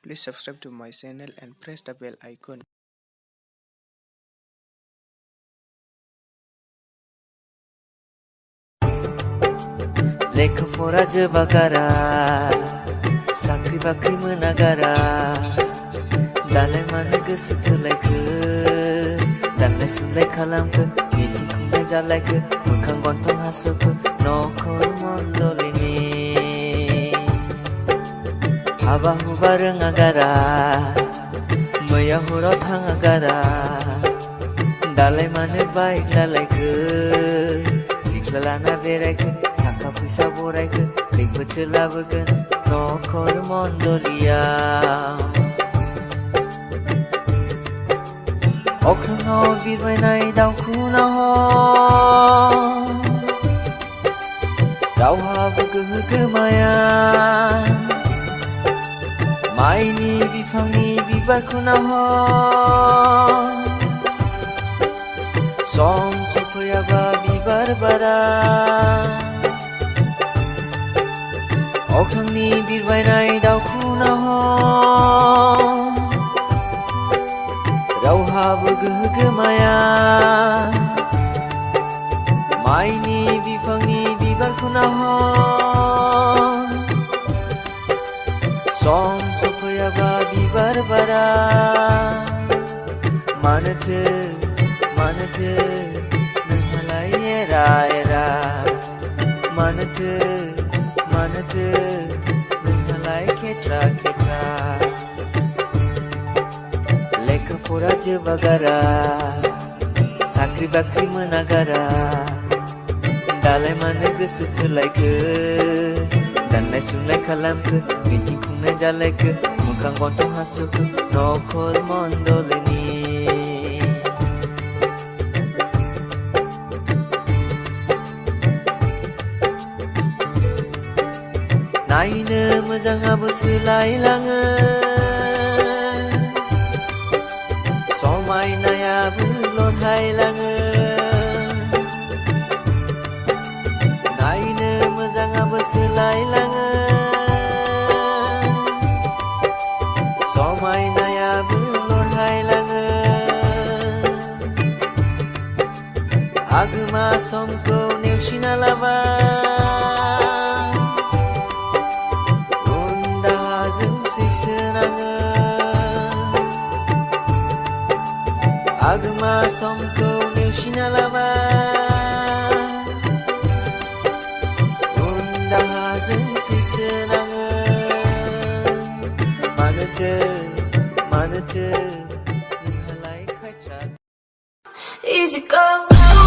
please subscribe to my channel and press the bell icon. लेखाफरा जोबागारा साख्रि बाख्रि मोनागारा दालाय मानो गोसो थोलायखो दानलाय सुलाय खालामखो मिटिं खुंनाय जालायखो मोखां गन्थं हास'खो नखर मण्डलिनि हाबा हुबा रोङागारा मैया हराव थाङागारा दालाय मानो बाइक लालायखो सिख्ला लाना बेरायखो थाखा फैसा बरायखो खैफोदसो लाबोगोन नखर मण्डलियाव अख्राङाव बिरबायनाय दाउखौ नाहर रावहाबो गोहो गोमाया माइनि बिफांनि बिबारखौ नाहर सम सफैयाबा बिबार बारा अख्रांनि बिरबायनाय दाउखौ नाहर रावहाबो गोहो गोमाया माइनि बिफांनि बिबारखौ नाहर सम सफैयाबा बिबार बारा मानोथो नोंहालाय एरा एरा मानोथो नोंहालाय खेथ्रा खेथ्रा लेखाफरा जोबागारा साख्रि बाख्रि मोनागारा दालाय मानो गोसो थोलायखो दानलाय सुलाय खालामखो मिटिं खुंनाय जालायखो मोखां गन्थं हास'खो नखर मण्डलिनि नायनो मोजाङाबो सोलायलाङो समायनायाबो लरहायलाङो नायनो मोजाङाबो सोलायलाङो समायनायाबो लरहायलाङो आगोमा समखौ नेवसिना लाबा सैसोनाङो आगोमा समखौ नेवसिना लाबा उन दाहाजों सैसोनाङो मानोथो नोंहालाय खायथ्रा Easy go.